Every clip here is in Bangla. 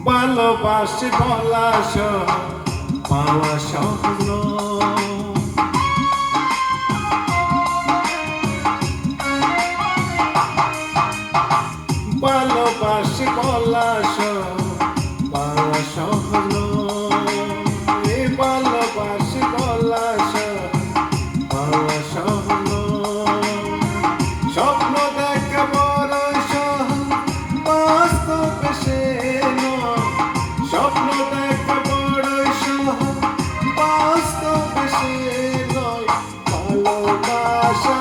ভালোবাসি বলা পাওয়া সহজ নয়। ভালোবাসি বলা পাওয়া সহজ নয়। ভালোবাসি বলা পাওয়া সহজ নয়। স্বপ্ন দেখা বড় সহজ, বাস্তবে সে নয়। স্বপ্ন দেখা বড় সহজ, বাস্তবে সে নয়। ভালোবাসা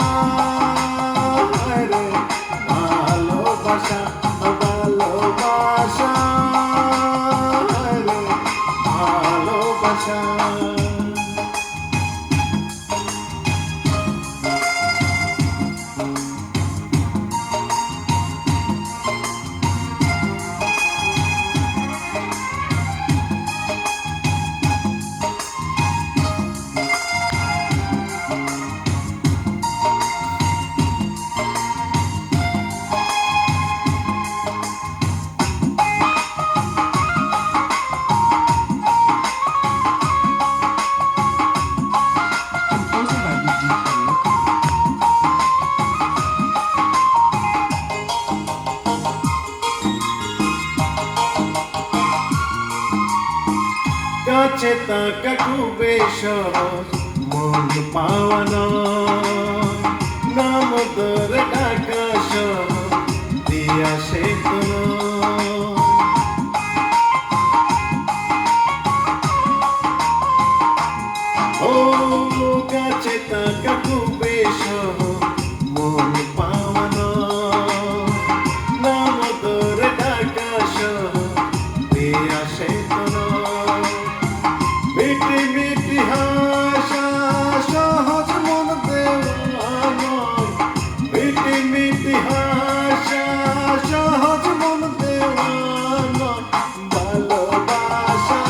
রে ভালোবাসা, ভালোবাসা রে ভালোবাসা। কাছে থাকা খুবই সহজ, মন পাওয়া নয়। নাম ধরে ডাকা সহজ, দিয়া সে ও কাছে থাকা খুবই সহজ, মন পাওয়া নয়। নাম ধরে ডাকা সহজ, দিয়া সে মিটি মিটি হাসা সহজ, মন দেওয়া নয়। মিটি মিটি হাসা সহজ, মন দেওয়া নয়। ভালোবাসা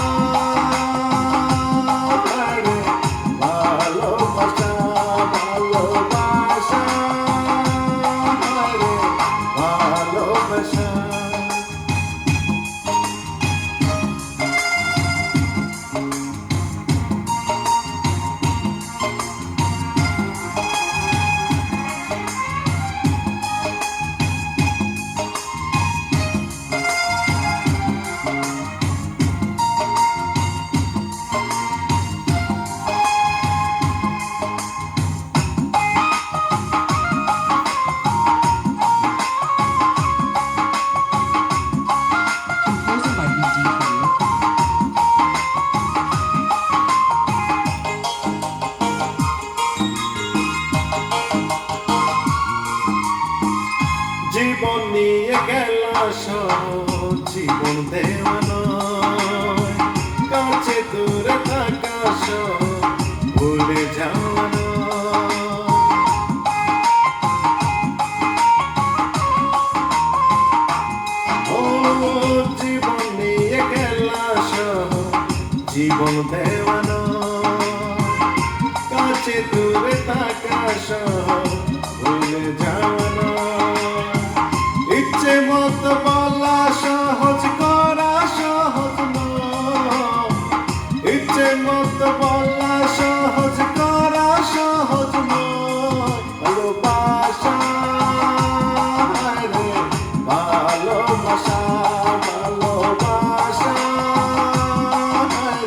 রে ভালোবাসা, ভালোবাসা রে ভালোবাসা। জীবন নিয়ে গেলা সহজ, জীবন দেওয়া নয়। কাছে দূরে থাকা সহজ, ভুলে যাওয়া নয়। ও জীবন নিয়ে গেলা সহজ, জীবন দেওয়া নয়। কাছে দূরে থাকা সহজ, ভুলে যাওয়া নয়। ইচ্ছে মতো বলা সহজ, করা সহজ নয়। ইচ্ছে মতো বলা সহজ, করা সহজ নয়। ভালোবাসা রে ভালোবাসা, ভালোবাসা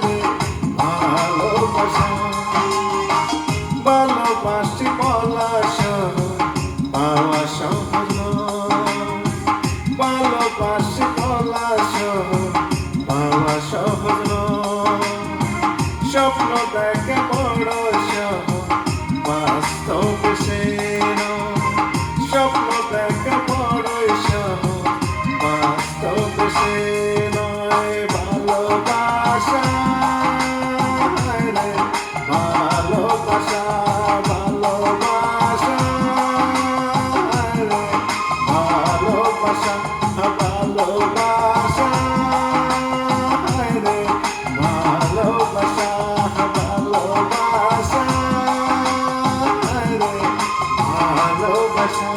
রে ভালোবাসা। ভালোবাসি বলা সহজ, পাওয়া সহজ নয়। ভালোবাসি বলা সহজ, পাওয়া সহজ নয়। স্বপ্ন দেখা বড় সহজ, বাস্তবে সে নয়। স্বপ্ন দেখা বড় সহজ, বাস্তবে সে নয়। ভালোবাসা রে ভালোবাসা, ভালোবাসা রে ভালোবাসা, ভালোবাসা রে ভালোবাসা, ভালোবাসা রে ভালোবাসা।